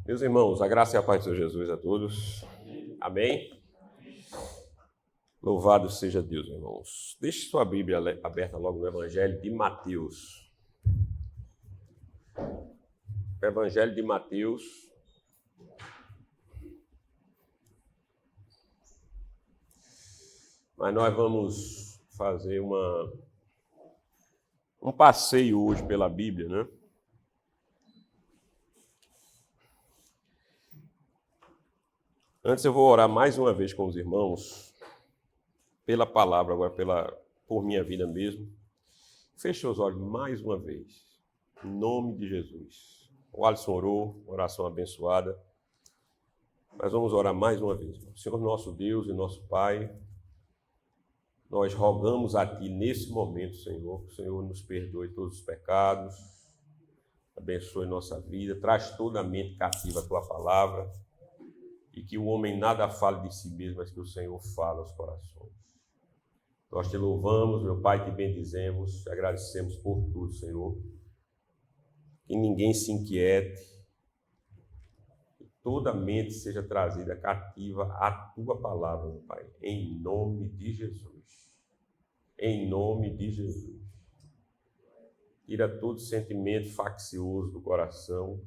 Meus irmãos, a graça e a paz do Senhor Jesus a todos. Amém? Louvado seja Deus, irmãos. Deixe sua Bíblia aberta logo no Evangelho de Mateus. Evangelho de Mateus. Mas nós vamos fazer um passeio hoje pela Bíblia, né? Antes eu vou orar mais uma vez com os irmãos, pela palavra, agora por minha vida mesmo. Feche os olhos mais uma vez, em nome de Jesus. O Alisson orou, oração abençoada. Mas vamos orar mais uma vez. Senhor nosso Deus e nosso Pai, nós rogamos a Ti nesse momento, Senhor, que o Senhor nos perdoe todos os pecados, abençoe nossa vida, traz toda a mente cativa a Tua palavra, e que o homem nada fale de si mesmo, mas que o Senhor fale aos corações. Nós Te louvamos, meu Pai, Te bendizemos, Te agradecemos por tudo, Senhor. Que ninguém se inquiete, que toda mente seja trazida cativa à Tua palavra, meu Pai, em nome de Jesus. Em nome de Jesus. Tira todo sentimento faccioso do coração,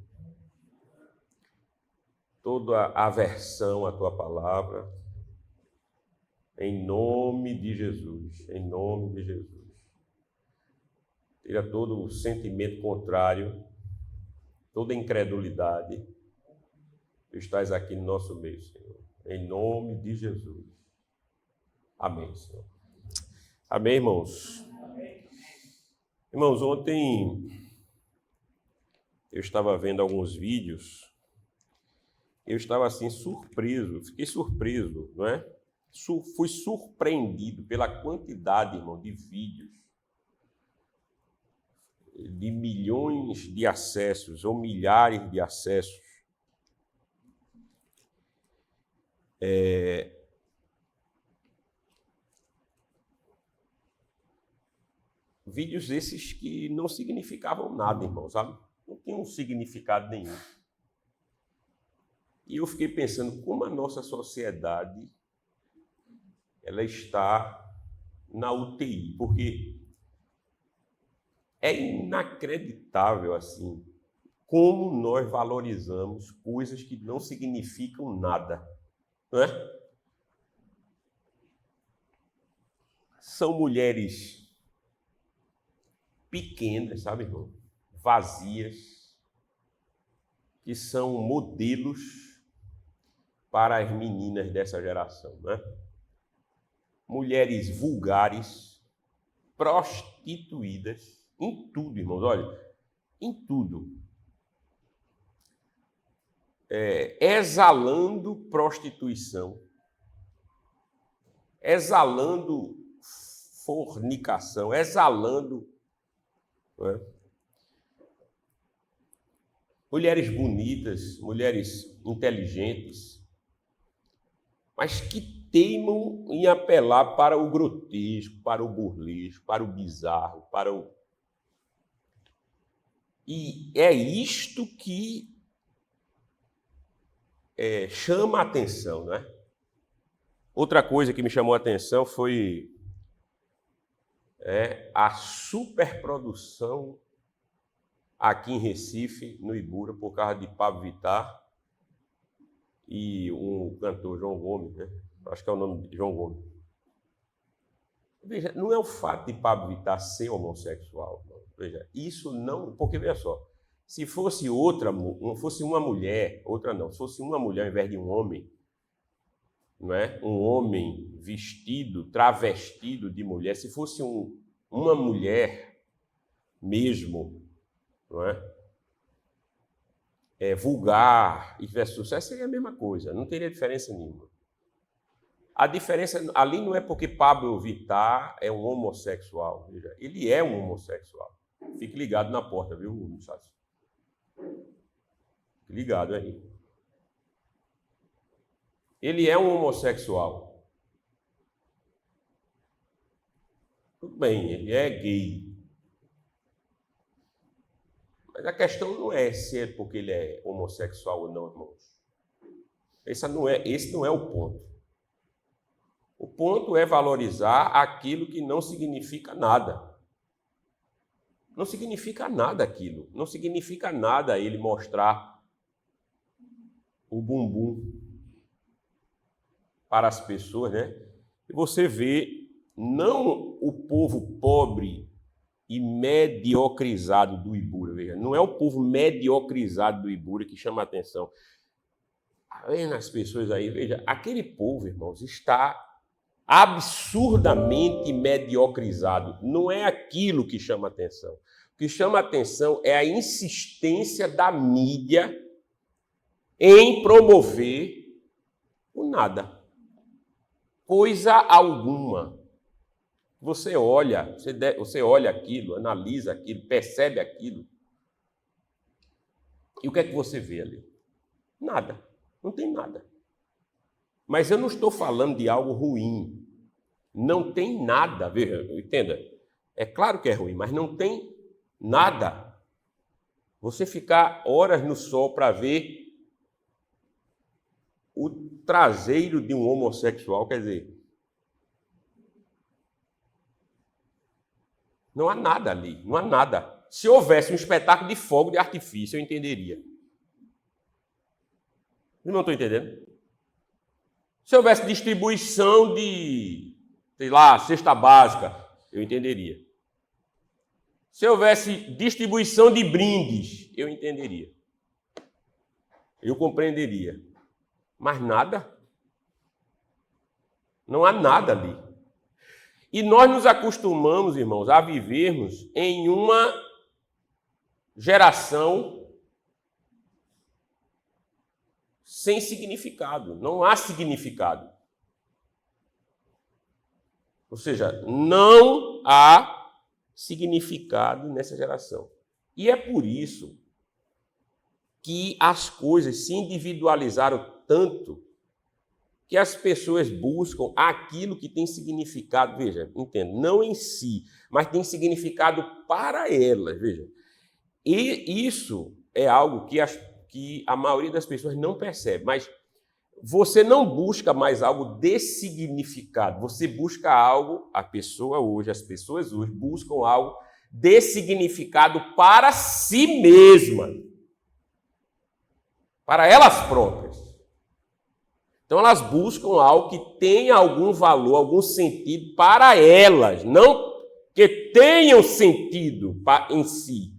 toda aversão à Tua palavra, em nome de Jesus, em nome de Jesus. Tira todo sentimento contrário, toda incredulidade. Tu estás aqui no nosso meio, Senhor, em nome de Jesus. Amém, Senhor. Amém, irmãos? Amém. Irmãos, ontem eu estava vendo alguns vídeos, eu estava assim surpreso, fiquei surpreso, não é? Fui surpreendido pela quantidade, irmão, de vídeos, de milhões de acessos ou milhares de acessos. Vídeos esses que não significavam nada, irmão, sabe? Não tinham significado nenhum. E eu fiquei pensando como a nossa sociedade ela está na UTI, porque é inacreditável assim como nós valorizamos coisas que não significam nada, não é? São mulheres pequenas, sabe, irmão? Vazias, que são modelos para as meninas dessa geração, né? Mulheres vulgares, prostituídas, em tudo, irmãos, olha, em tudo. Exalando prostituição, exalando fornicação, exalando, né? Mulheres bonitas, mulheres inteligentes, mas que teimam em apelar para o grotesco, para o burlesco, para o bizarro, para o... E é isto que chama a atenção, né? Outra coisa que me chamou a atenção foi a superprodução aqui em Recife, no Ibura, por causa de Pablo Vittar e um cantor, João Gomes, né? Acho que é o nome de João Gomes. Veja, não é o fato de Pablo Vittar ser homossexual. Não. Veja, isso não... Porque, veja só, se fosse fosse uma mulher, outra não, se fosse uma mulher ao invés de um homem, não é? Um homem vestido, travestido de mulher, se fosse uma mulher mesmo, não é? Vulgar e tivesse sucesso, seria a mesma coisa, não teria diferença nenhuma. A diferença ali não é porque Pablo Vittar é um homossexual, veja, ele é um homossexual. Fique ligado na porta, viu, Mussas? Fique ligado aí. Ele é um homossexual. Tudo bem, ele é gay. Mas a questão não é se é porque ele é homossexual ou não, irmãos. Esse não é o ponto. O ponto é valorizar aquilo que não significa nada. Não significa nada aquilo. Não significa nada ele mostrar o bumbum para as pessoas, né? E você vê, não o povo pobre e mediocrizado do Ibura, veja, não é o povo mediocrizado do Ibura que chama a atenção. Vendo as pessoas aí, veja, aquele povo, irmãos, está absurdamente mediocrizado. Não é aquilo que chama a atenção. O que chama a atenção é a insistência da mídia em promover o nada. Coisa alguma. Você olha aquilo, analisa aquilo, percebe aquilo. E o que é que você vê ali? Nada. Não tem nada. Mas eu não estou falando de algo ruim. Não tem nada. Veja, entenda. É claro que é ruim, mas não tem nada. Você ficar horas no sol para ver o traseiro de um homossexual, quer dizer, não há nada ali, não há nada. Se houvesse um espetáculo de fogo de artifício, eu entenderia. Não estou entendendo? Se houvesse distribuição de, sei lá, cesta básica, eu entenderia. Se houvesse distribuição de brindes, eu entenderia. Eu compreenderia. Mas nada. Não há nada ali. E nós nos acostumamos, irmãos, a vivermos em uma geração sem significado. Não há significado. Ou seja, não há significado nessa geração. E é por isso que as coisas se individualizaram tanto que as pessoas buscam aquilo que tem significado, veja, entenda, não em si, mas tem significado para elas, veja. E isso é algo que a maioria das pessoas não percebe, mas você não busca mais algo de significado, você busca algo, as pessoas hoje buscam algo de significado para si mesma, para elas próprias. Então, elas buscam algo que tenha algum valor, algum sentido para elas, não que tenham sentido em si,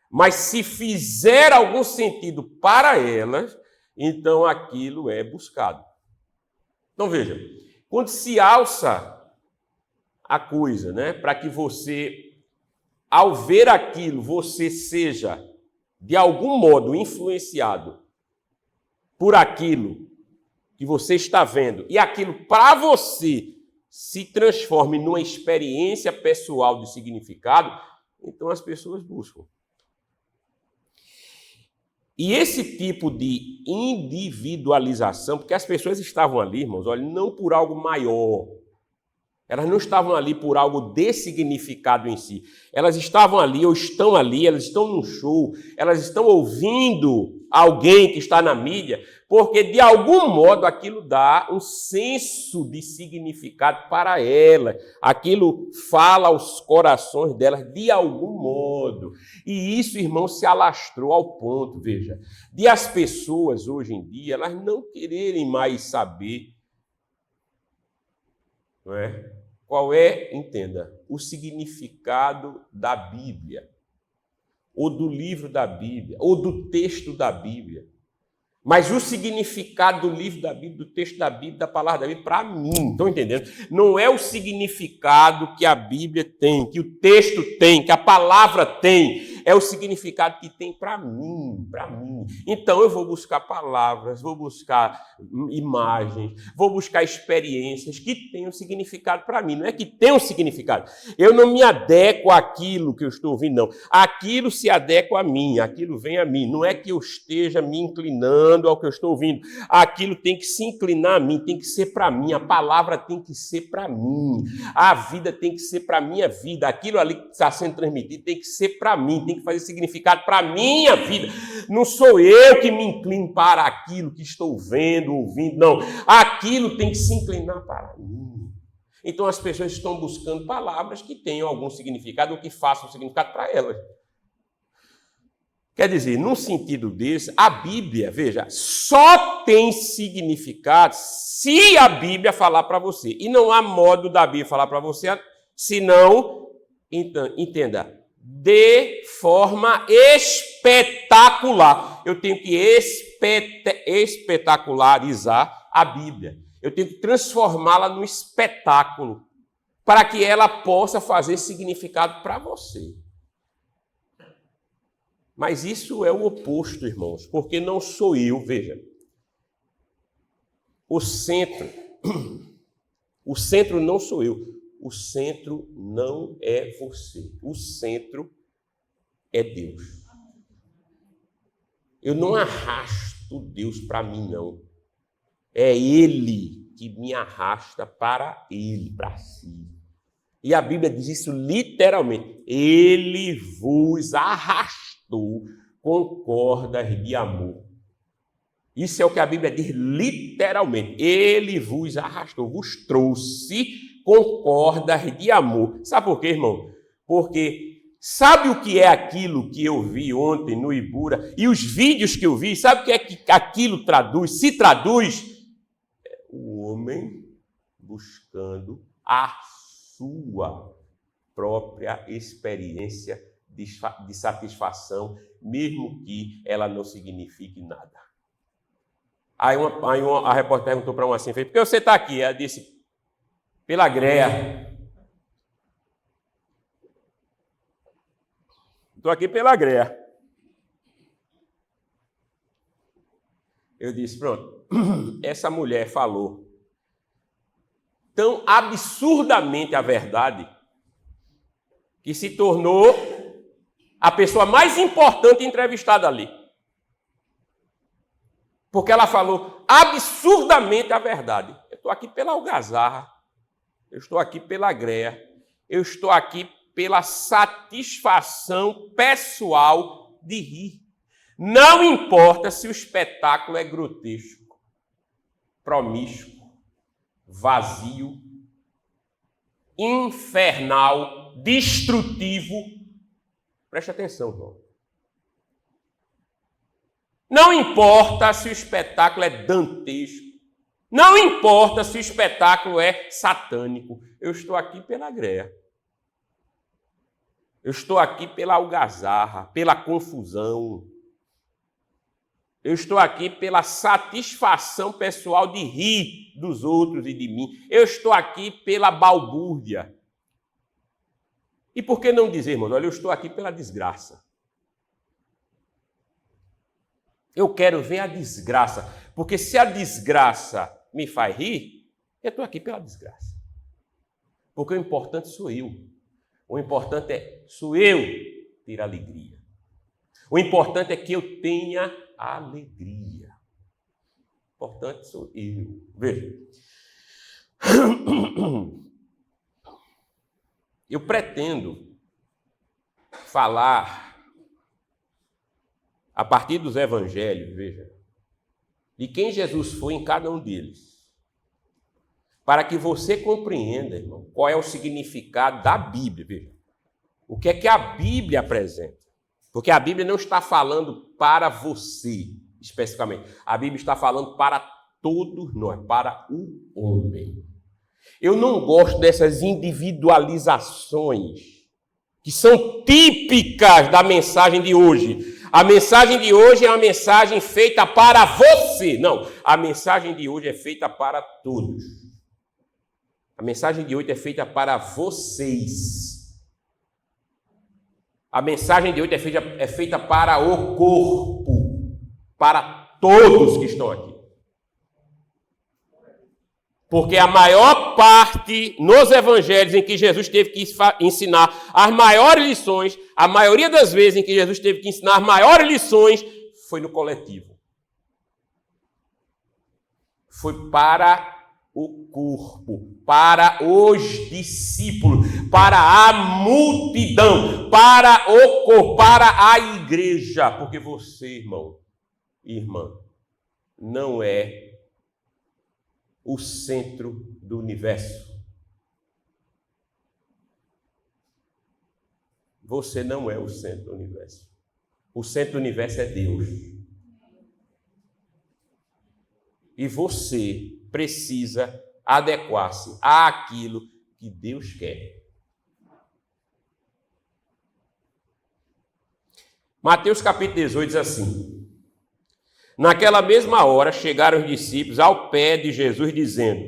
mas se fizer algum sentido para elas, então aquilo é buscado. Então, veja, quando se alça a coisa, né, para que você, ao ver aquilo, você seja, de algum modo, influenciado por aquilo que você está vendo, e aquilo para você se transforme numa experiência pessoal de significado, então as pessoas buscam. E esse tipo de individualização, porque as pessoas estavam ali, irmãos, olha, não por algo maior, elas não estavam ali por algo de significado em si, elas estavam ali ou estão ali, elas estão num show, elas estão ouvindo alguém que está na mídia, porque de algum modo aquilo dá um senso de significado para elas, aquilo fala aos corações delas de algum modo. E isso, irmão, se alastrou ao ponto, veja, de as pessoas hoje em dia, elas não quererem mais saber, não é? Qual é, entenda, o significado da Bíblia, ou do livro da Bíblia, ou do texto da Bíblia. Mas o significado do livro da Bíblia, do texto da Bíblia, da palavra da Bíblia, para mim, estão entendendo? Não é o significado que a Bíblia tem, que o texto tem, que a palavra tem, é o significado que tem para mim, para mim. Então eu vou buscar palavras, vou buscar imagens, vou buscar experiências que tenham significado para mim. Não é que tenham significado. Eu não me adequo àquilo que eu estou ouvindo, não. Aquilo se adequa a mim, aquilo vem a mim. Não é que eu esteja me inclinando ao que eu estou ouvindo. Aquilo tem que se inclinar a mim, tem que ser para mim. A palavra tem que ser para mim. A vida tem que ser para a minha vida. Aquilo ali que está sendo transmitido tem que ser para mim, tem que fazer significado para a minha vida. Não sou eu que me inclino para aquilo que estou vendo, ouvindo, não. Aquilo tem que se inclinar para mim. Então as pessoas estão buscando palavras que tenham algum significado ou que façam significado para elas. Quer dizer, num sentido desse, a Bíblia, veja, só tem significado se a Bíblia falar para você. E não há modo da Bíblia falar para você, senão, então, entenda, de forma espetacular. Eu tenho que espetacularizar a Bíblia. Eu tenho que transformá-la num espetáculo para que ela possa fazer significado para você. Mas isso é o oposto, irmãos, porque não sou eu, veja. O centro não sou eu. O centro não é você. O centro é Deus. Eu não arrasto Deus para mim, não. É Ele que me arrasta para Ele, para si. E a Bíblia diz isso literalmente. Ele vos arrastou com cordas de amor. Isso é o que a Bíblia diz literalmente. Ele vos arrastou, vos trouxe com cordas de amor. Sabe por quê, irmão? Porque sabe o que é aquilo que eu vi ontem no Ibura? E os vídeos que eu vi, sabe o que é que aquilo traduz? Se traduz, é o homem buscando a sua própria experiência de satisfação, mesmo que ela não signifique nada. Aí a repórter perguntou para um assim, por que você está aqui? Ela disse, pela greia. Estou aqui pela greia. Eu disse, pronto, essa mulher falou tão absurdamente a verdade que se tornou a pessoa mais importante entrevistada ali. Porque ela falou absurdamente a verdade. Eu estou aqui pela algazarra, eu estou aqui pela greia, eu estou aqui pela satisfação pessoal de rir. Não importa se o espetáculo é grotesco, promíscuo, vazio, infernal, destrutivo. Preste atenção, irmão. Não importa se o espetáculo é dantesco. Não importa se o espetáculo é satânico. Eu estou aqui pela greia. Eu estou aqui pela algazarra, pela confusão. Eu estou aqui pela satisfação pessoal de rir dos outros e de mim. Eu estou aqui pela balbúrdia. E por que não dizer, irmão, olha, eu estou aqui pela desgraça. Eu quero ver a desgraça, porque se a desgraça me faz rir, eu estou aqui pela desgraça. Porque o importante sou eu. O importante sou eu ter alegria. O importante é que eu tenha alegria. O importante sou eu. Veja. Eu pretendo falar, a partir dos evangelhos, veja, de quem Jesus foi em cada um deles, para que você compreenda, irmão, qual é o significado da Bíblia, veja. O que é que a Bíblia apresenta? Porque a Bíblia não está falando para você, especificamente. A Bíblia está falando para todos nós, para o homem. Eu não gosto dessas individualizações que são típicas da mensagem de hoje. A mensagem de hoje é uma mensagem feita para você. Não, a mensagem de hoje é feita para todos. A mensagem de hoje é feita para vocês. A mensagem de hoje é feita para o corpo, para todos que estão aqui. Porque a maior parte nos evangelhos em que Jesus teve que ensinar as maiores lições, a maioria das vezes em que Jesus teve que ensinar as maiores lições, foi no coletivo. Foi para o corpo, para os discípulos, para a multidão, para o corpo, para a igreja. Porque você, irmão e irmã, não é o centro do universo. Você não é o centro do universo. O centro do universo é Deus. E você precisa adequar-se àquilo que Deus quer. Mateus capítulo 18 diz assim: naquela mesma hora chegaram os discípulos ao pé de Jesus dizendo: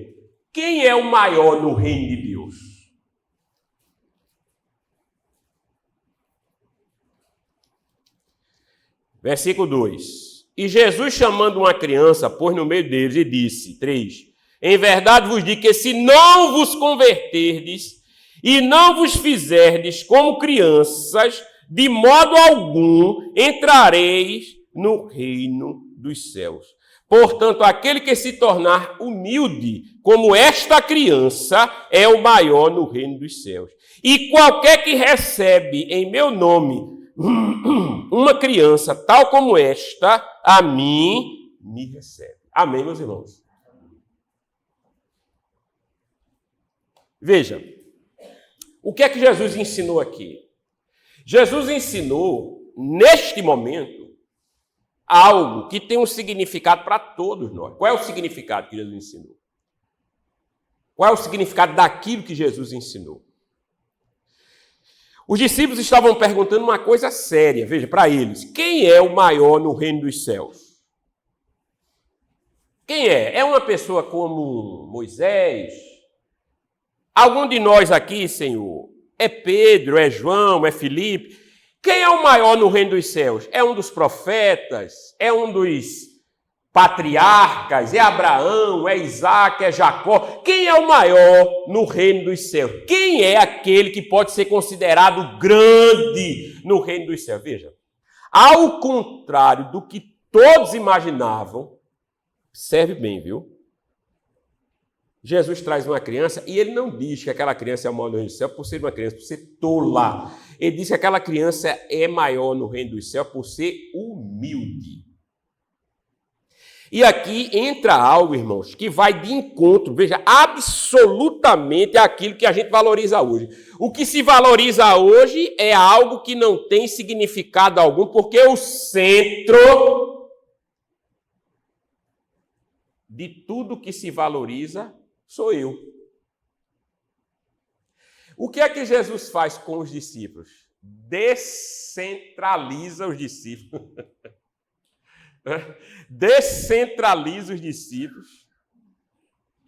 quem é o maior no reino de Deus? Versículo 2. E Jesus, chamando uma criança, pôs no meio deles e disse, 3, em verdade vos digo que se não vos converterdes e não vos fizerdes como crianças, de modo algum entrareis no reino dos céus. Portanto, aquele que se tornar humilde, como esta criança, é o maior no reino dos céus. E qualquer que recebe em meu nome uma criança tal como esta, a mim me recebe. Amém, meus irmãos? Veja, o que é que Jesus ensinou aqui? Jesus ensinou, neste momento, algo que tem um significado para todos nós. Qual é o significado que Jesus ensinou? Qual é o significado daquilo que Jesus ensinou? Os discípulos estavam perguntando uma coisa séria, veja, para eles. Quem é o maior no reino dos céus? Quem é? É uma pessoa como Moisés? Algum de nós aqui, Senhor? É Pedro, é João, é Filipe? Quem é o maior no reino dos céus? É um dos profetas? É um dos patriarcas? É Abraão? É Isaac? É Jacó? Quem é o maior no reino dos céus? Quem é aquele que pode ser considerado grande no reino dos céus? Veja, ao contrário do que todos imaginavam, serve bem, viu? Jesus traz uma criança e ele não diz que aquela criança é o maior no reino dos céus por ser uma criança, por ser tola. Ele diz que aquela criança é maior no reino dos céus por ser humilde. E aqui entra algo, irmãos, que vai de encontro, veja, absolutamente àquilo que a gente valoriza hoje. O que se valoriza hoje é algo que não tem significado algum, porque o centro de tudo que se valoriza sou eu. O que é que Jesus faz com os discípulos? Descentraliza os discípulos. Descentraliza os discípulos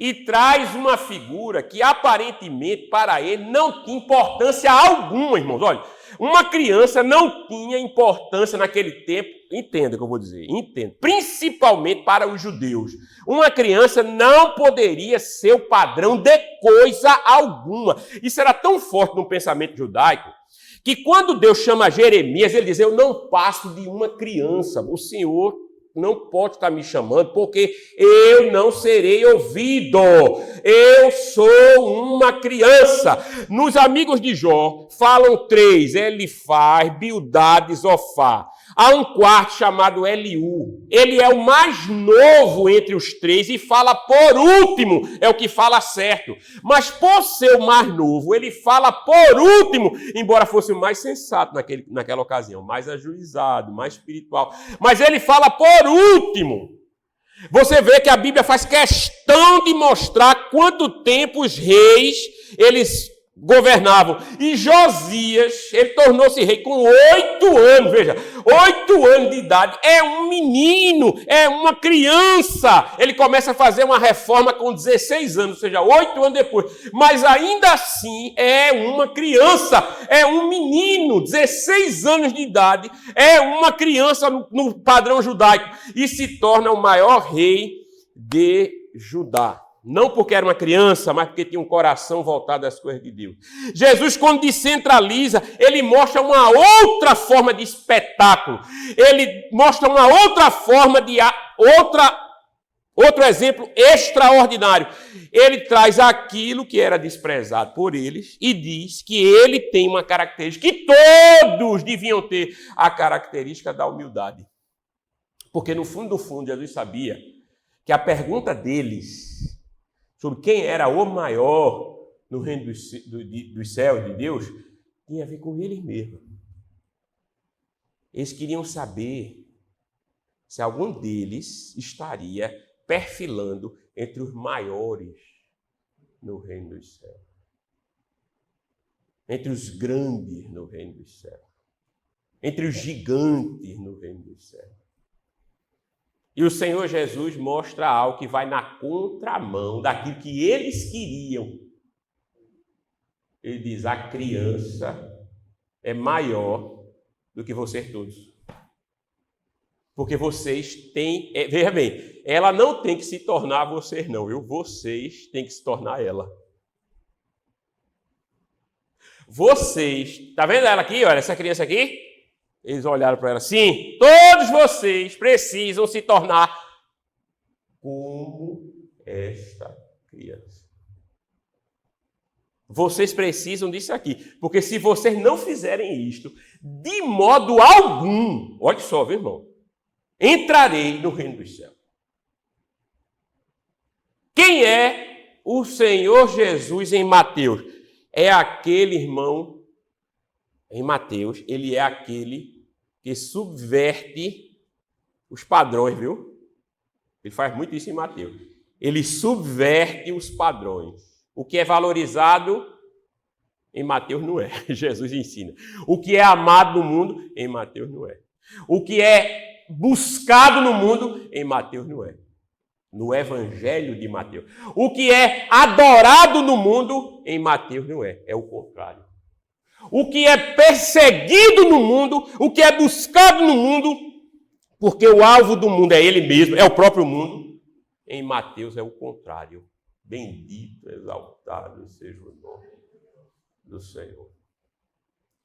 e traz uma figura que aparentemente para ele não tinha importância alguma, irmãos. Olha, uma criança não tinha importância naquele tempo, entenda o que eu vou dizer, entenda, principalmente para os judeus. Uma criança não poderia ser o padrão de coisa alguma. Isso era tão forte no pensamento judaico que quando Deus chama Jeremias, ele diz, eu não passo de uma criança, o Senhor não pode estar me chamando, porque eu não serei ouvido. Eu sou uma criança. Nos amigos de Jó, falam 3, Elifaz, Bildade e Zofar. Há um quarto chamado Eliú. Ele é o mais novo entre os 3 e fala por último, é o que fala certo. Mas por ser o mais novo, ele fala por último, embora fosse o mais sensato naquela ocasião, mais ajuizado, mais espiritual. Mas ele fala por último. Você vê que a Bíblia faz questão de mostrar quanto tempo os reis, eles governavam. E Josias, ele tornou-se rei com 8 anos, veja, 8 anos de idade, é um menino, é uma criança. Ele começa a fazer uma reforma com 16 anos, ou seja, 8 anos depois, mas ainda assim é uma criança, é um menino, 16 anos de idade, é uma criança no padrão judaico, e se torna o maior rei de Judá. Não porque era uma criança, mas porque tinha um coração voltado às coisas de Deus. Jesus, quando descentraliza, ele mostra uma outra forma de espetáculo. Ele mostra uma outra forma de Outro exemplo extraordinário. Ele traz aquilo que era desprezado por eles e diz que ele tem uma característica, que todos deviam ter a característica da humildade. Porque no fundo, Jesus sabia que a pergunta deles sobre quem era o maior no reino dos céus, de Deus, tinha a ver com eles mesmos. Eles queriam saber se algum deles estaria perfilando entre os maiores no reino dos céus. Entre os grandes no reino dos céus. Entre os gigantes no reino dos céus. E o Senhor Jesus mostra algo que vai na contramão daquilo que eles queriam. Ele diz, a criança é maior do que vocês todos. Porque vocês têm... veja bem, ela não tem que se tornar vocês, não, viu? Vocês têm que se tornar ela. Vocês... Está vendo ela aqui? Olha, essa criança aqui. Eles olharam para ela. Sim, todos vocês precisam se tornar como esta criança. Vocês precisam disso aqui. Porque se vocês não fizerem isto, de modo algum... Olha só, viu, irmão? Entrarei no reino dos céus. Quem é o Senhor Jesus em Mateus? É aquele irmão, em Mateus, ele é aquele que subverte os padrões, viu? Ele faz muito isso em Mateus. Ele subverte os padrões. O que é valorizado em Mateus não é. Jesus ensina. O que é amado no mundo, em Mateus não é. O que é buscado no mundo, em Mateus não é. No Evangelho de Mateus. O que é adorado no mundo, em Mateus não é. É o contrário. O que é perseguido no mundo, o que é buscado no mundo, porque o alvo do mundo é ele mesmo, é o próprio mundo, em Mateus é o contrário. Bendito, exaltado seja o nome do Senhor.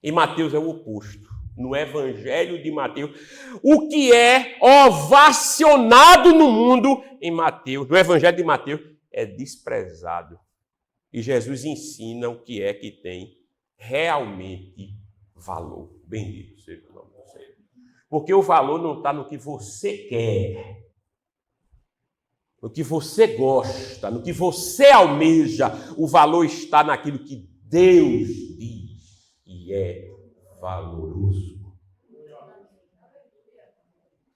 Em Mateus é o oposto. No Evangelho de Mateus, o que é ovacionado no mundo, em Mateus, no Evangelho de Mateus, é desprezado. E Jesus ensina o que é que tem realmente valor. Bendito seja o nome do Senhor. Porque o valor não está no que você quer, no que você gosta, no que você almeja. O valor está naquilo que Deus diz que é valoroso.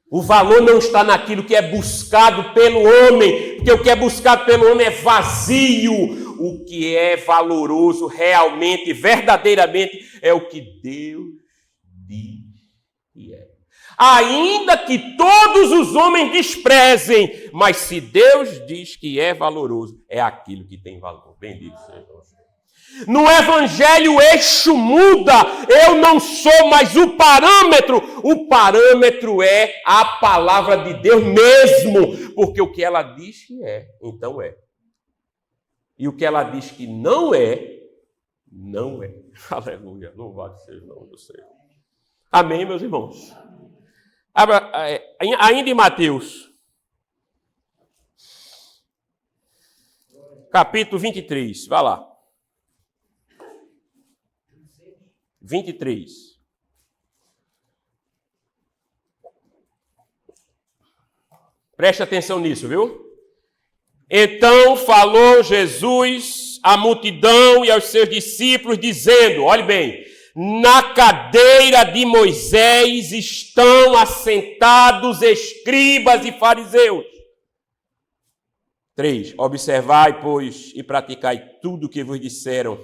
O valor não está naquilo que é buscado pelo homem, porque o que é buscado pelo homem é vazio. O que é valoroso realmente, verdadeiramente, é o que Deus diz que é. Ainda que todos os homens desprezem, mas se Deus diz que é valoroso, é aquilo que tem valor. Bendito seja o Senhor. No Evangelho o eixo muda, eu não sou mais o parâmetro é a palavra de Deus mesmo, porque o que ela diz que é, então é. E o que ela diz que não é, não é. Aleluia, louvado seja o nome do Senhor. Amém, meus irmãos? Ainda em Mateus, capítulo 23, vai lá. 23. Preste atenção nisso, viu? Então falou Jesus à multidão e aos seus discípulos, dizendo, olhe bem, na cadeira de Moisés estão assentados escribas e fariseus. 3. Observai, pois, e praticai tudo o que vos disseram,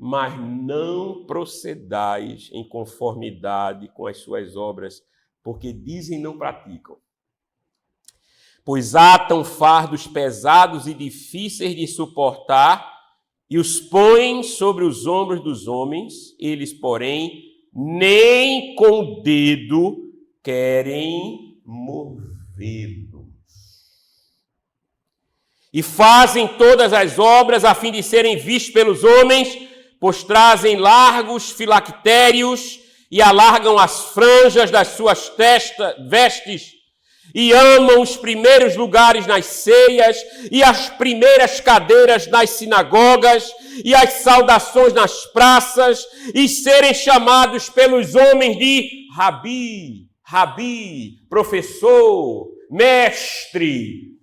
mas não procedais em conformidade com as suas obras, porque dizem e não praticam. Pois atam fardos pesados e difíceis de suportar, e os põem sobre os ombros dos homens, eles, porém, nem com o dedo querem movê-los. E fazem todas as obras a fim de serem vistos pelos homens, pois trazem largos filactérios e alargam as franjas das suas vestes, e amam os primeiros lugares nas ceias, e as primeiras cadeiras nas sinagogas, e as saudações nas praças, e serem chamados pelos homens de Rabi, Rabi, professor, mestre.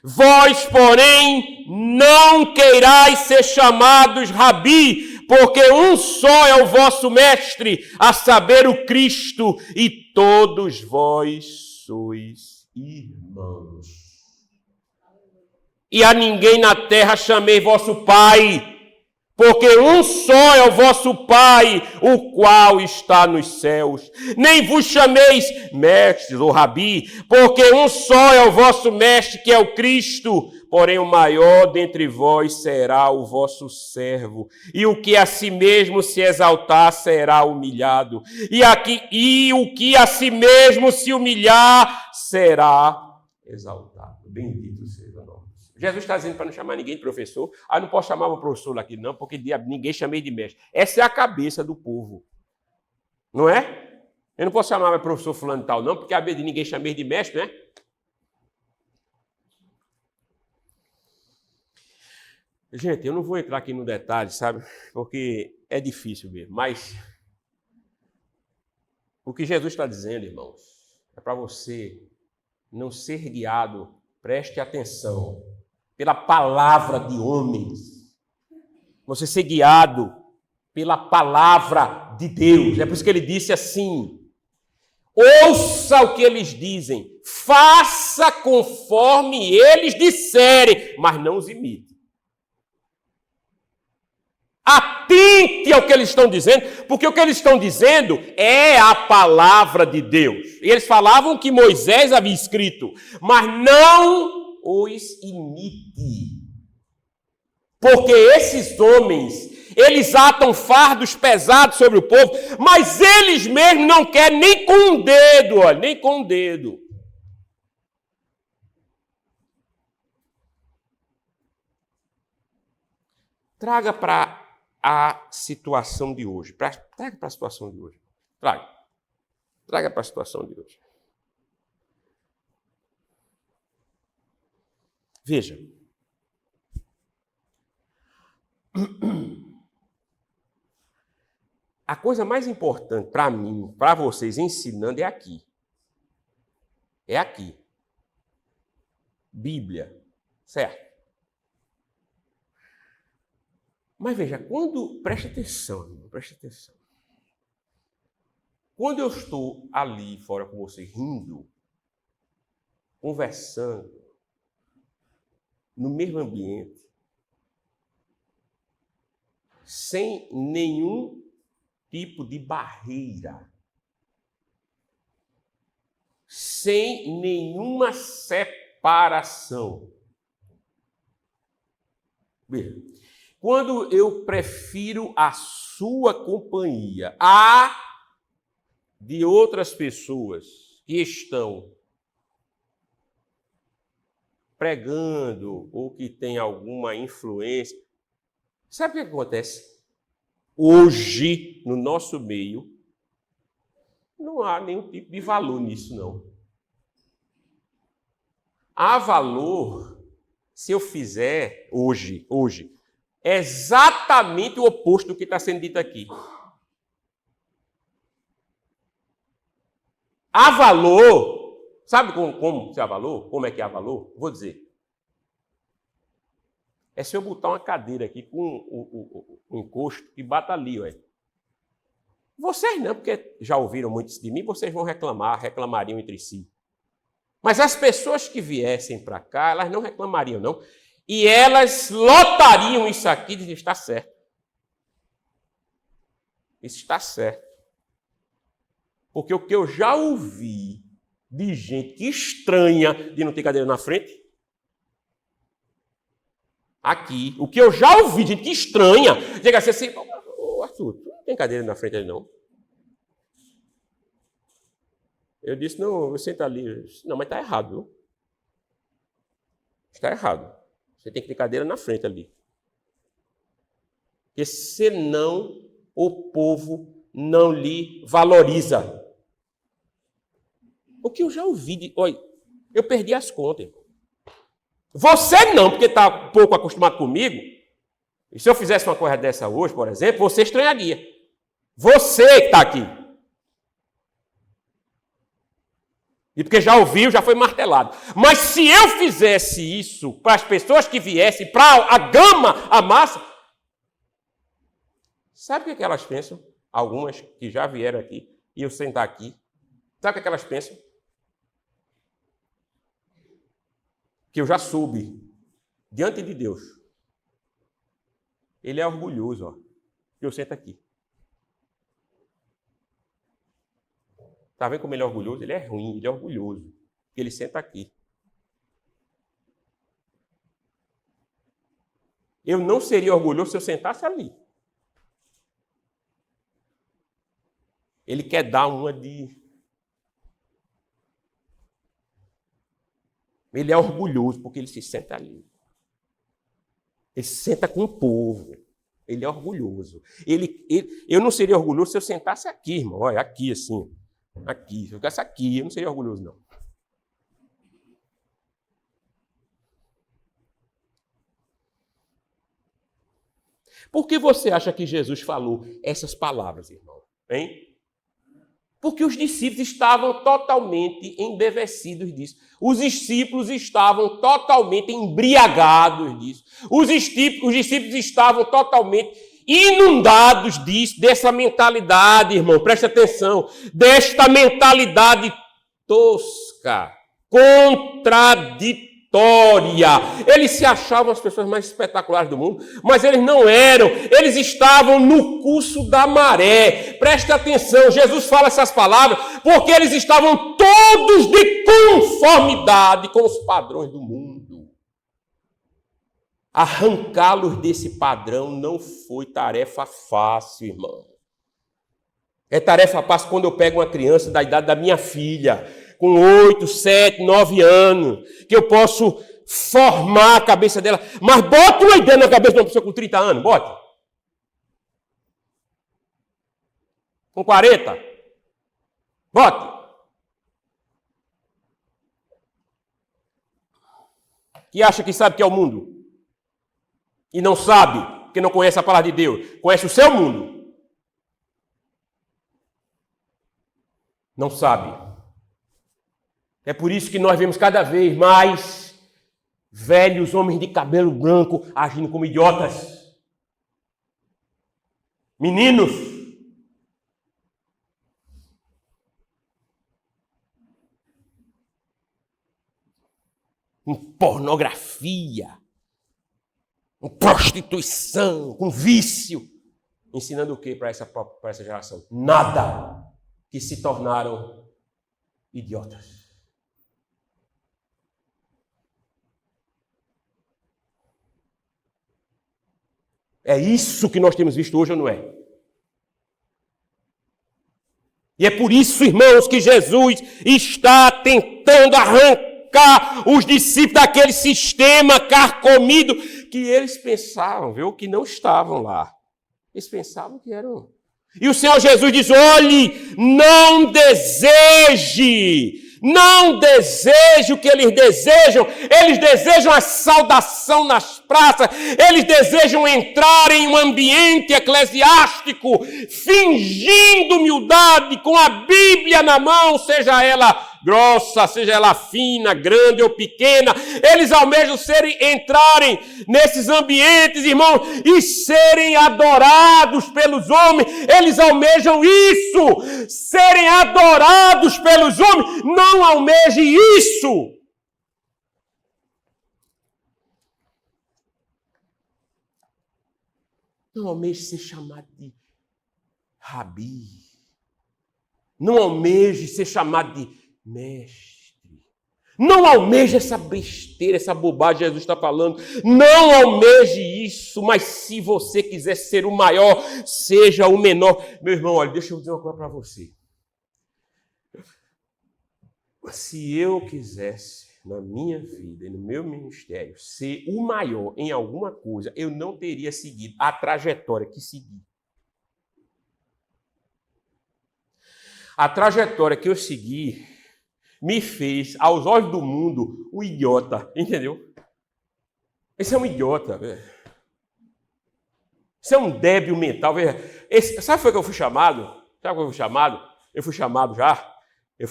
Vós, porém, não queirais ser chamados Rabi, porque um só é o vosso mestre, a saber, o Cristo, e todos vós sois irmãos. E a ninguém na terra chamei vosso Pai, porque um só é o vosso Pai, o qual está nos céus. Nem vos chameis mestres ou rabi, porque um só é o vosso mestre, que é o Cristo. Porém, o maior dentre vós será o vosso servo. E o que a si mesmo se exaltar será humilhado. E o que a si mesmo se humilhar será exaltado. Bendito seja o nome. Jesus está dizendo para não chamar ninguém de professor. Não posso chamar o professor aqui não, porque ninguém chamei de mestre. Essa é a cabeça do povo. Não é? Eu não posso chamar o professor fulano e tal não, porque a vez de ninguém chamei de mestre, né? Gente, eu não vou entrar aqui no detalhe, sabe? Porque é difícil mesmo. Mas o que Jesus está dizendo, irmãos, é para você não ser guiado, preste atenção, pela palavra de homens. Você ser guiado pela palavra de Deus. É por isso que ele disse assim: ouça o que eles dizem, faça conforme eles disserem, mas não os imite. Atente ao que eles estão dizendo, porque o que eles estão dizendo é a palavra de Deus. E eles falavam que Moisés havia escrito, mas não os imite. Porque esses homens, eles atam fardos pesados sobre o povo, mas eles mesmos não querem nem com um dedo, olha, nem com um dedo. Traga para a situação de hoje. Traga para a situação de hoje. Traga para a situação de hoje. Veja. A coisa mais importante para mim, para vocês ensinando, é aqui. É aqui. Bíblia. Certo? Mas veja, preste atenção, irmão, preste atenção. Quando eu estou ali fora com você, rindo, conversando, no mesmo ambiente, sem nenhum tipo de barreira, sem nenhuma separação. Veja, quando eu prefiro a sua companhia a de outras pessoas que estão pregando ou que têm alguma influência, sabe o que acontece? Hoje, no nosso meio, não há nenhum tipo de valor nisso, não. Há valor se eu fizer hoje, é exatamente o oposto do que está sendo dito aqui. Há valor, sabe como se há valor? Como é que há valor? Vou dizer. É se eu botar uma cadeira aqui com o encosto e bata ali, ué. Vocês não, porque já ouviram muito isso de mim, vocês vão reclamariam entre si. Mas as pessoas que viessem para cá, elas não reclamariam, não. E elas lotariam isso aqui e diziam, está certo. Isso está certo. Porque o que eu já ouvi de gente que estranha de não ter cadeira na frente, aqui, o que eu já ouvi de gente que estranha, chega assim, Arthur, tu não tem cadeira na frente ali, não? Eu disse, não, eu sento ali. Eu disse, não, mas está errado, viu? Está errado. Você tem que ter cadeira na frente ali. Porque senão o povo não lhe valoriza. O que eu já ouvi, olha, eu perdi as contas. Você não, porque está pouco acostumado comigo. E se eu fizesse uma coisa dessa hoje, por exemplo, você estranharia. Você que está aqui. E porque já ouviu, já foi martelado. Mas se eu fizesse isso para as pessoas que viessem, para a gama, a massa, sabe o que elas pensam? Algumas que já vieram aqui, e eu sentar aqui, sabe o que elas pensam? Que eu já soube, diante de Deus. Ele é orgulhoso, ó. Que eu sento aqui. Está vendo como ele é orgulhoso? Ele é ruim, ele é orgulhoso. Porque ele senta aqui. Eu não seria orgulhoso se eu sentasse ali. Ele quer dar uma de... Ele é orgulhoso porque ele se senta ali. Ele se senta com o povo. Ele é orgulhoso. Eu não seria orgulhoso se eu sentasse aqui, irmão. Olha, aqui assim. Aqui. Se eu ficasse aqui, eu não seria orgulhoso, não. Por que você acha que Jesus falou essas palavras, irmão? Hein? Porque os discípulos estavam totalmente embevecidos disso. Os discípulos estavam totalmente embriagados disso. Os discípulos estavam totalmente inundados disso, dessa mentalidade, irmão, presta atenção, desta mentalidade tosca, contraditória. Eles se achavam as pessoas mais espetaculares do mundo, mas eles não eram, eles estavam no curso da maré. Presta atenção, Jesus fala essas palavras porque eles estavam todos de conformidade com os padrões do mundo. Arrancá-los desse padrão não foi tarefa fácil, irmão. É tarefa fácil quando eu pego uma criança da idade da minha filha, com 8, 7, 9 anos, que eu posso formar a cabeça dela. Mas bota uma ideia na cabeça de uma pessoa com 30 anos, bote. Com 40. Bote. Que acha que sabe que é o mundo. E não sabe, porque não conhece a palavra de Deus. Conhece o seu mundo. Não sabe. É por isso que nós vemos cada vez mais velhos homens de cabelo branco agindo como idiotas. Meninos. Com pornografia. Com prostituição, com vício. Ensinando o que para essa geração? Nada. Que se tornaram idiotas. É isso que nós temos visto hoje ou não é? E é por isso, irmãos, que Jesus está tentando arrancar os discípulos daquele sistema carcomido que eles pensavam, viu, que não estavam lá. Eles pensavam que eram. E o Senhor Jesus diz, olhe, não deseje o que eles desejam a saudação nas praças, eles desejam entrar em um ambiente eclesiástico, fingindo humildade, com a Bíblia na mão, seja ela grossa, seja ela fina, grande ou pequena, eles almejam entrarem nesses ambientes, irmão, e serem adorados pelos homens, eles almejam isso, serem adorados pelos homens, não almeje isso. Não almeje ser chamado de rabi, não almeje ser chamado de mestre. Não almeje essa besteira, essa bobagem que Jesus está falando. Não almeje isso, mas se você quiser ser o maior, seja o menor. Meu irmão, olha, deixa eu dizer uma coisa para você. Se eu quisesse, na minha vida e no meu ministério, ser o maior em alguma coisa, eu não teria seguido a trajetória que segui. A trajetória que eu segui me fez, aos olhos do mundo, um idiota. Entendeu? Esse é um idiota, velho. Isso é um débil mental. Velho. Sabe o que eu fui chamado? Sabe o que eu fui chamado? Eu fui chamado já? Eu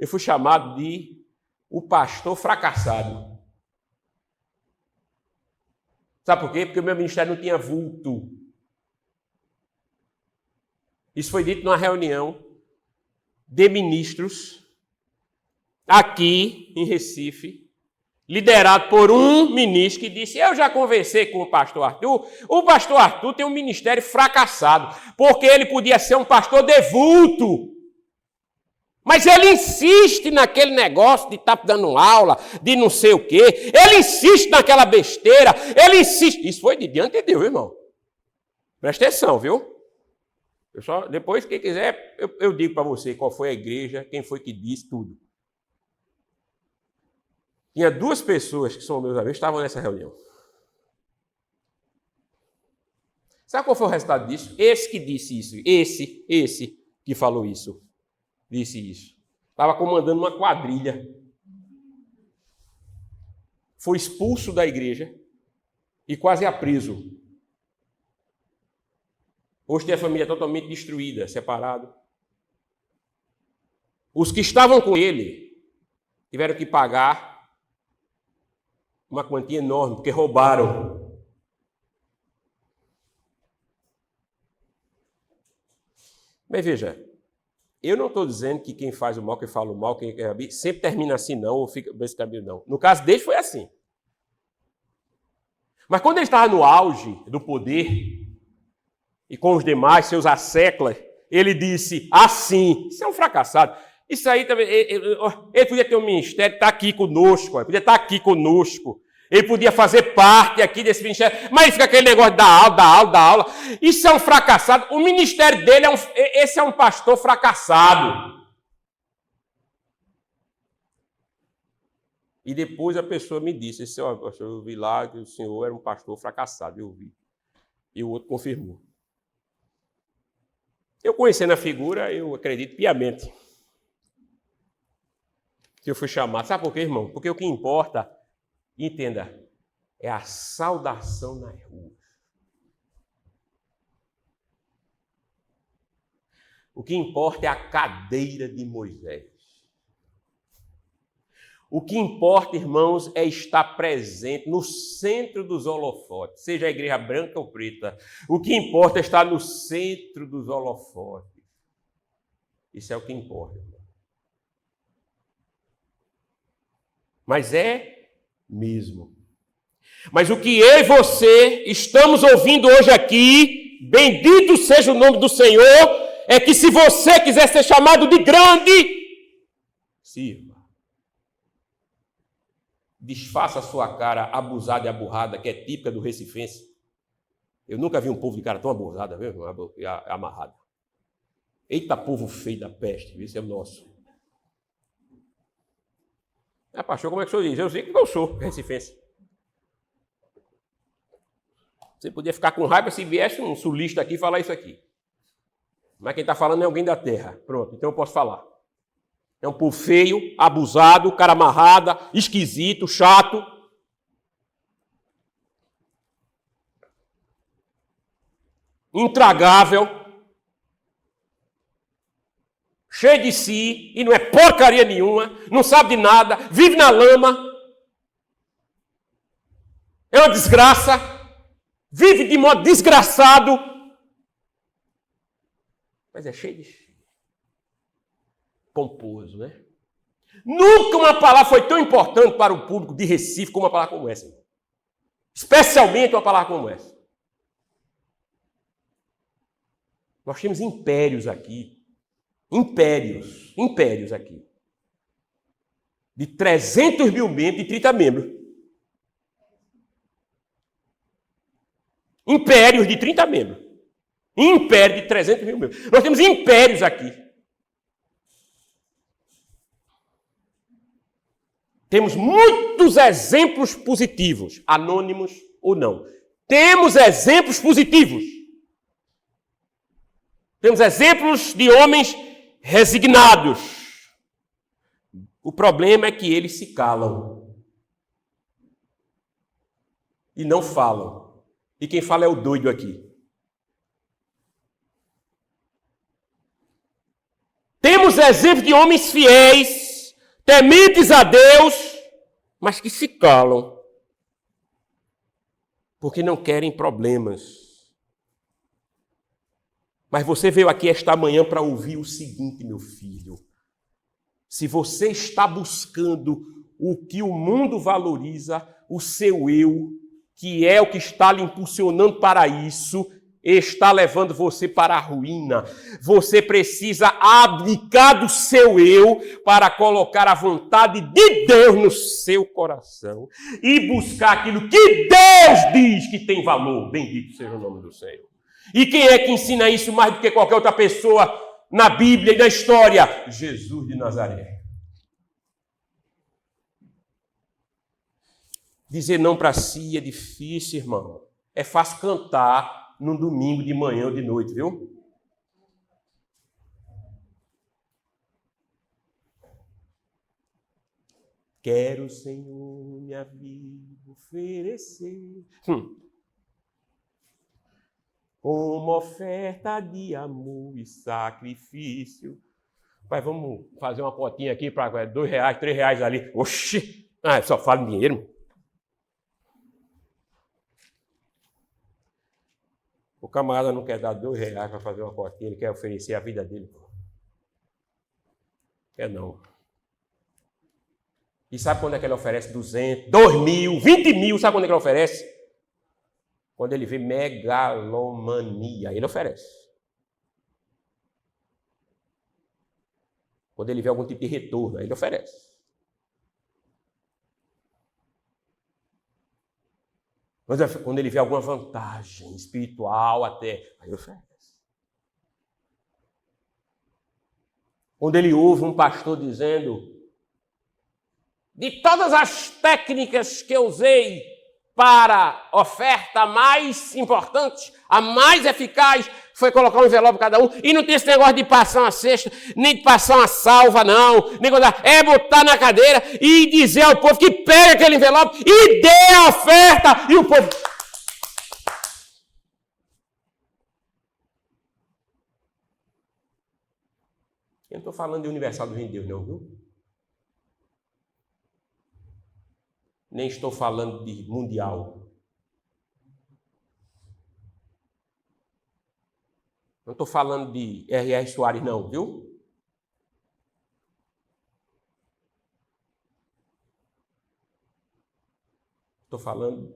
fui chamado de o pastor fracassado. Sabe por quê? Porque o meu ministério não tinha vulto. Isso foi dito numa reunião de ministros aqui em Recife, liderado por um ministro que disse: eu já conversei com o pastor Arthur. O pastor Arthur tem um ministério fracassado, porque ele podia ser um pastor de vulto. Mas ele insiste naquele negócio de estar dando aula, de não sei o quê. Ele insiste naquela besteira. Ele insiste. Isso foi de diante de Deus, irmão. Presta atenção, viu? Depois, quem quiser, eu digo para você qual foi a igreja, quem foi que disse tudo. Tinha 2 pessoas que são meus amigos, estavam nessa reunião. Sabe qual foi o resultado disso? Esse que disse isso, esse que falou isso, disse isso. Estava comandando uma quadrilha. Foi expulso da igreja e quase é preso. Hoje tem a família totalmente destruída, separado. Os que estavam com ele tiveram que pagar uma quantia enorme, porque roubaram. Mas veja, eu não estou dizendo que quem faz o mal, quem fala o mal, quem sempre termina assim, não, ou fica nesse caminho, não. No caso dele foi assim. Mas quando ele estava no auge do poder, e com os demais, seus asseclas, ele disse assim: isso é um fracassado. Isso aí também, ele podia ter um ministério, está aqui conosco, podia estar aqui conosco. Ele podia fazer parte aqui desse ministério, mas fica aquele negócio da aula. Isso é um fracassado. O ministério dele esse é um pastor fracassado. E depois a pessoa me disse: eu vi lá que o senhor era um pastor fracassado, eu vi. E o outro confirmou. Eu conhecendo a figura, eu acredito piamente que eu fui chamado. Sabe por quê, irmão? Porque o que importa, entenda, é a saudação nas ruas. O que importa é a cadeira de Moisés. O que importa, irmãos, é estar presente no centro dos holofotes, seja a igreja branca ou preta. O que importa é estar no centro dos holofotes. Isso é o que importa, irmão. Mas é mesmo. Mas o que eu e você estamos ouvindo hoje aqui, bendito seja o nome do Senhor, é que se você quiser ser chamado de grande, sirva. Desfaça a sua cara abusada e aburrada, que é típica do recifense. Eu nunca vi um povo de cara tão abusada, mesmo, amarrado. Eita, povo feio da peste, esse é o nosso. Pastor, como é que o senhor diz? Eu sei que eu sou recifense. Você podia ficar com raiva se viesse um sulista aqui falar isso aqui. Mas quem está falando é alguém da terra. Pronto, então eu posso falar. É um povo feio, abusado, cara amarrada, esquisito, chato. Intragável. Cheio de si e não é porcaria nenhuma, não sabe de nada, vive na lama. É uma desgraça. Vive de modo desgraçado. Mas é cheio de pomposo, né? Nunca uma palavra foi tão importante para o público de Recife como uma palavra como essa. Especialmente uma palavra como essa. Nós temos impérios aqui. Impérios aqui. De 300 mil membros e 30 membros. Impérios de 30 membros. Império de 300 mil membros. Nós temos impérios aqui. Temos muitos exemplos positivos, anônimos ou não. Temos exemplos positivos. Temos exemplos de homens resignados, O problema é que eles se calam e não falam. E quem fala é o doido aqui. Temos exemplos de homens fiéis, tementes a Deus, mas que se calam, porque não querem problemas. Mas você veio aqui esta manhã para ouvir o seguinte, meu filho. Se você está buscando o que o mundo valoriza, o seu eu, que é o que está lhe impulsionando para isso, está levando você para a ruína. Você precisa abdicar do seu eu para colocar a vontade de Deus no seu coração e buscar aquilo que Deus diz que tem valor. Bendito seja o nome do Senhor. E quem é que ensina isso mais do que qualquer outra pessoa na Bíblia e na história? Jesus de Nazaré. Dizer não para si é difícil, irmão. É fácil cantar num domingo de manhã ou de noite, viu? Quero, Senhor, minha vida oferecer como oferta de amor e sacrifício. Pai, vamos fazer uma cotinha aqui para R$2, R$3 ali. Oxi! Só fala em dinheiro. O camarada não quer dar R$2 para fazer uma cotinha, ele quer oferecer a vida dele. Quer não. E sabe quando é que ele oferece 200, 2.000, 20 mil? Sabe quando é que ele oferece? Quando ele vê megalomania, ele oferece. Quando ele vê algum tipo de retorno, ele oferece. Mas quando ele vê alguma vantagem espiritual até, aí ele oferece. Quando ele ouve um pastor dizendo: de todas as técnicas que eu usei para oferta mais importante, a mais eficaz, foi colocar um envelope cada um, e não tem esse negócio de passar uma cesta, nem de passar uma salva, não. É botar na cadeira e dizer ao povo que pega aquele envelope e dê a oferta, e o povo... Eu não estou falando de Universal do Reino de Deus, não, viu? Nem estou falando de mundial. Não estou falando de R.R. Soares, não, viu? Estou falando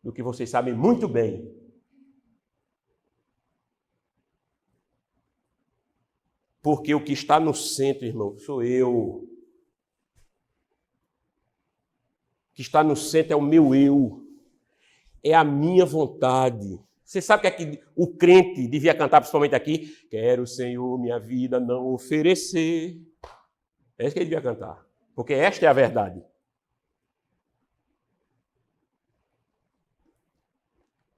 do que vocês sabem muito bem. Porque o que está no centro, irmão, sou eu. O que está no centro é o meu eu. É a minha vontade. Você sabe que aqui o crente devia cantar, principalmente aqui? Quero, Senhor, minha vida não oferecer. É isso que ele devia cantar. Porque esta é a verdade.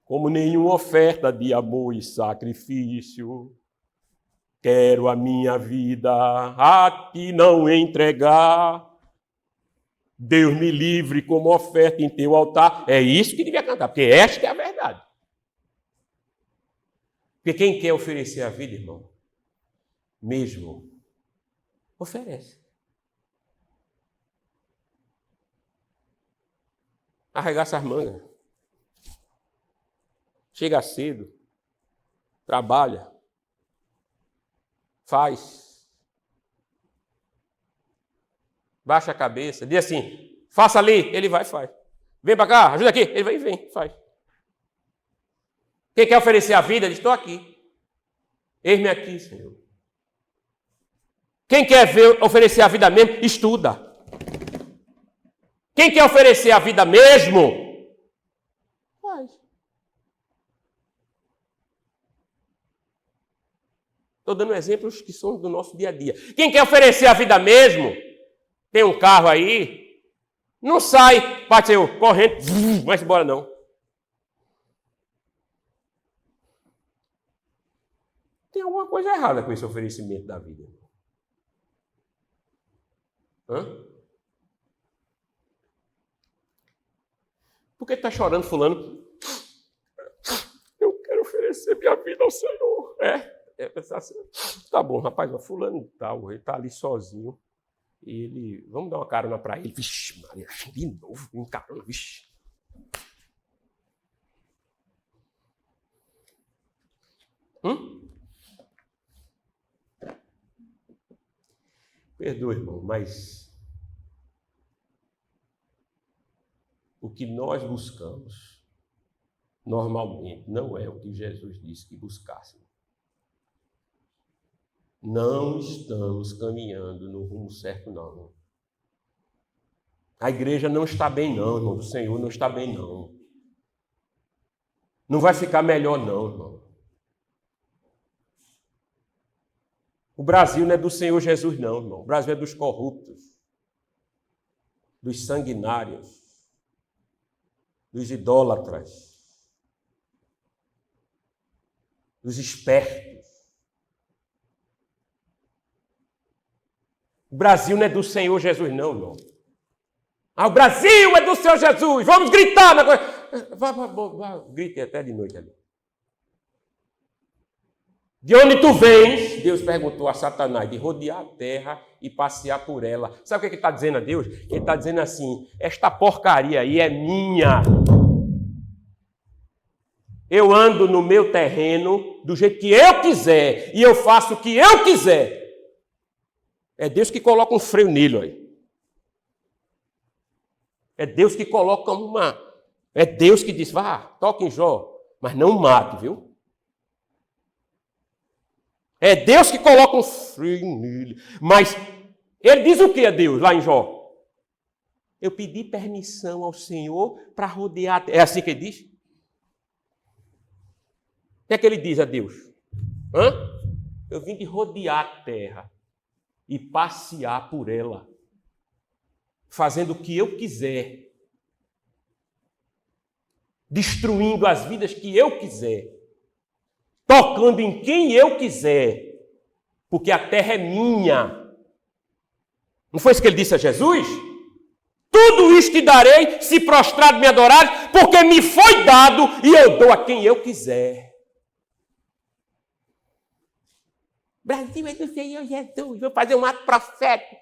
Como nenhuma oferta de amor e sacrifício, quero a minha vida a ti não entregar. Deus me livre como oferta em teu altar. É isso que devia cantar, porque esta é a verdade. Porque quem quer oferecer a vida, irmão, mesmo, oferece. Arregaça as mangas. Chega cedo. Trabalha. Faz. Baixa a cabeça. Diz assim, faça ali. Ele vai e faz. Vem para cá, ajuda aqui. Ele vai e vem, faz. Quem quer oferecer a vida, diz, estou aqui. Eis-me aqui, Senhor. Quem quer oferecer a vida mesmo, estuda. Quem quer oferecer a vida mesmo, faz. Estou dando exemplos que são do nosso dia a dia. Quem quer oferecer a vida mesmo, tem um carro aí, não sai, bateu, correndo, vai embora não. Tem alguma coisa errada com esse oferecimento da vida. Hã? Por que está chorando, fulano? Eu quero oferecer minha vida ao Senhor. Pensar assim, tá bom, rapaz, fulano tal, ele está ali sozinho. E ele, vamos dar uma carona para ele. Vixe, Maria, de novo, um carona, vixe. Perdoa, irmão, mas o que nós buscamos normalmente não é o que Jesus disse que buscássemos. Não estamos caminhando no rumo certo, não. A igreja não está bem, não, irmão. Do Senhor não está bem, não. Não vai ficar melhor, não, irmão. O Brasil não é do Senhor Jesus, não, irmão. O Brasil é dos corruptos, dos sanguinários, dos idólatras, dos espertos. O Brasil não é do Senhor Jesus, não, irmão. O Brasil é do Senhor Jesus. Vamos gritar na coisa. Vá, grite até de noite ali. De onde tu vens? Deus perguntou a Satanás, de rodear a terra e passear por ela. Sabe o que ele está dizendo a Deus? Ele está dizendo assim, esta porcaria aí é minha. Eu ando no meu terreno do jeito que eu quiser e eu faço o que eu quiser. É Deus que coloca um freio nele aí. É Deus que coloca uma... É Deus que diz, vá, toque em Jó, mas não mate, viu? É Deus que coloca um freio nele. Mas ele diz o que a Deus lá em Jó? Eu pedi permissão ao Senhor para rodear a terra. É assim que ele diz? O que é que ele diz a Deus? Eu vim de rodear a terra e passear por ela, fazendo o que eu quiser, destruindo as vidas que eu quiser, tocando em quem eu quiser, porque a terra é minha. Não foi isso que ele disse a Jesus? Tudo isto te darei, se prostrado me adorares, porque me foi dado e eu dou a quem eu quiser. Brasil é do Senhor Jesus. Vou fazer um ato profético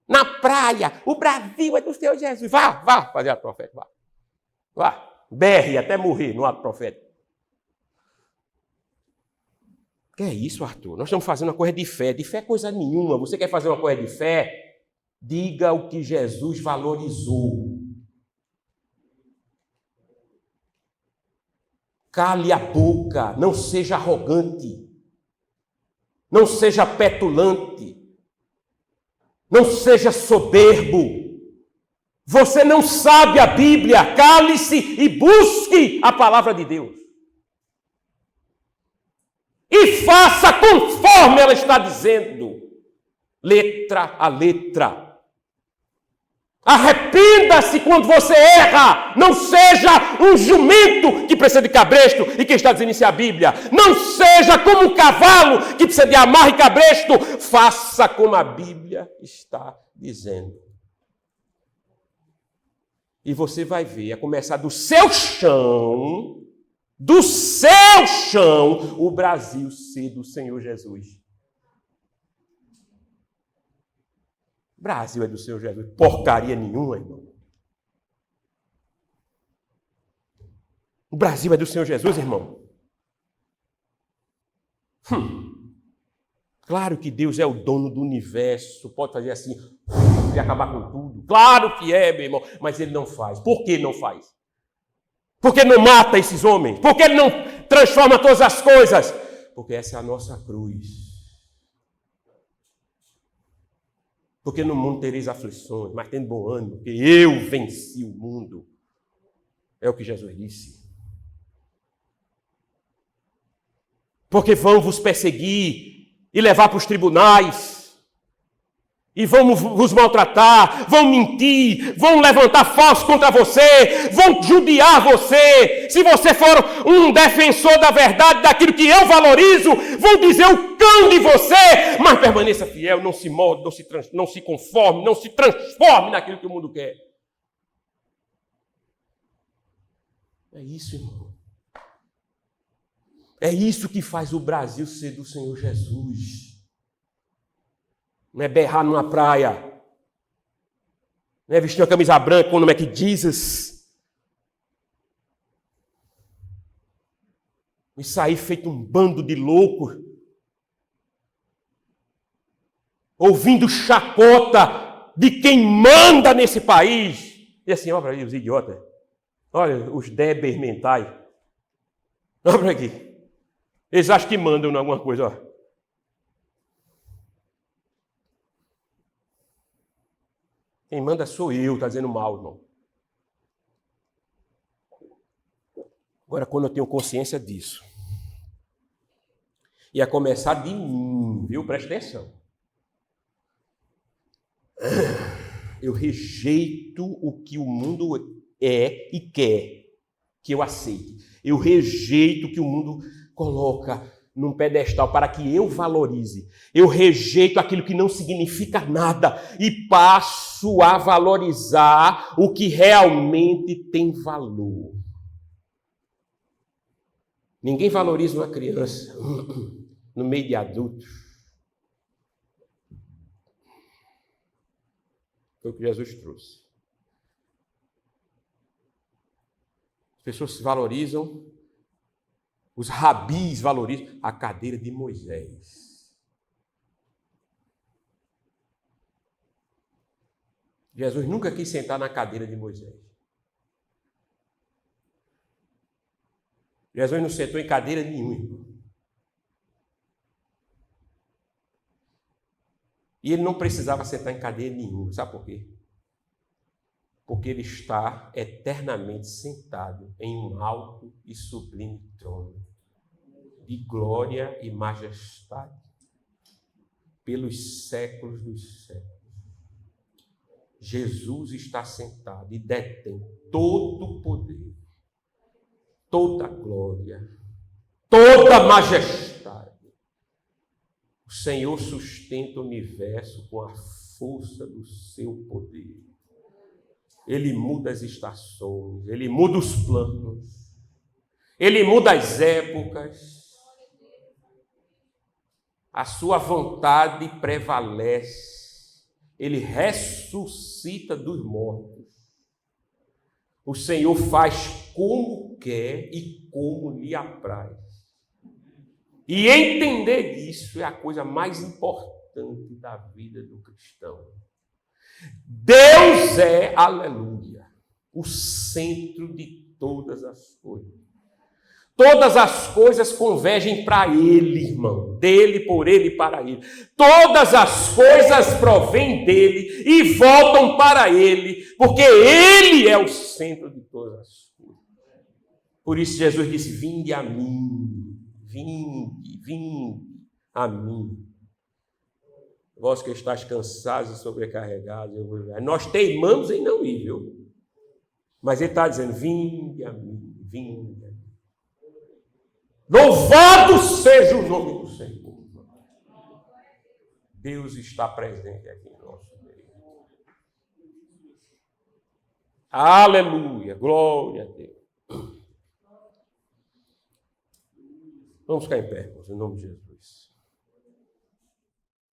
na praia. O Brasil é do Senhor Jesus. Vá fazer ato profético. Vá. Berre até morrer no ato profético. Que é isso, Arthur? Nós estamos fazendo uma coisa de fé. De fé coisa nenhuma. Você quer fazer uma coisa de fé? Diga o que Jesus valorizou. Cale a boca. Não seja arrogante. Não seja petulante, não seja soberbo. Você não sabe a Bíblia, cale-se e busque a palavra de Deus. E faça conforme ela está dizendo, letra a letra. Arrependa-se quando você erra. Não seja um jumento que precisa de cabresto e que está dizendo isso é a Bíblia. Não seja como um cavalo que precisa de amarra e cabresto. Faça como a Bíblia está dizendo. E você vai ver, a começar do seu chão, o Brasil ser do Senhor Jesus. Brasil é do Senhor Jesus. Porcaria nenhuma, irmão. O Brasil é do Senhor Jesus, irmão. Claro que Deus é o dono do universo. Pode fazer assim e acabar com tudo. Claro que é, meu irmão. Mas Ele não faz. Por que não faz? Por que não mata esses homens? Por que Ele não transforma todas as coisas? Porque essa é a nossa cruz. Porque no mundo tereis aflições, mas tendo bom ânimo, porque eu venci o mundo. É o que Jesus disse. Porque vão vos perseguir e levar para os tribunais. E vão vos maltratar, vão mentir, vão levantar falsos contra você, vão judiar você. Se você for um defensor da verdade, daquilo que eu valorizo, vão dizer o cão de você, mas permaneça fiel, não se molde, não se conforme, não se transforme naquilo que o mundo quer. É isso, irmão. É isso que faz o Brasil ser do Senhor Jesus. Não é berrar numa praia. Não é vestir uma camisa branca com o nome de Jesus. E sair feito um bando de loucos. Ouvindo chacota de quem manda nesse país. E assim, olha para aí os idiotas. Olha os débeis mentais. Olha para aqui. Eles acham que mandam em alguma coisa, ó. Quem manda sou eu, está dizendo mal, irmão. Agora, quando eu tenho consciência disso, e a começar de mim, viu? Preste atenção. Eu rejeito o que o mundo é e quer que eu aceite. Eu rejeito o que o mundo coloca num pedestal para que eu valorize. Eu rejeito aquilo que não significa nada e passo a valorizar o que realmente tem valor. Ninguém valoriza uma criança no meio de adultos. Foi o que Jesus trouxe. As pessoas se valorizam. Os rabis valorizam a cadeira de Moisés. Jesus nunca quis sentar na cadeira de Moisés. Jesus não sentou em cadeira nenhuma. E ele não precisava sentar em cadeira nenhuma. Sabe por quê? Porque ele está eternamente sentado em um alto e sublime trono de glória e majestade pelos séculos dos séculos. Jesus está sentado e detém todo o poder, toda a glória, toda a majestade. O Senhor sustenta o universo com a força do seu poder. Ele muda as estações, ele muda os planos, ele muda as épocas. A sua vontade prevalece. Ele ressuscita dos mortos. O Senhor faz como quer e como lhe apraz. E entender isso é a coisa mais importante da vida do cristão. Deus é, aleluia, o centro de todas as coisas. Todas as coisas convergem para Ele, irmão. Dele, por Ele e para Ele. Todas as coisas provêm dEle e voltam para Ele, porque Ele é o centro de todas as coisas. Por isso Jesus disse, vinde a mim, vinde a mim. Vós que estáis cansados e sobrecarregados, eu vos levar. Nós teimamos em não ir, viu? Mas Ele está dizendo, vinde a mim, vinde a mim. Louvado seja o nome do Senhor. Deus está presente aqui em nosso meio. Aleluia, glória a Deus. Vamos ficar em pé, em nome de Jesus.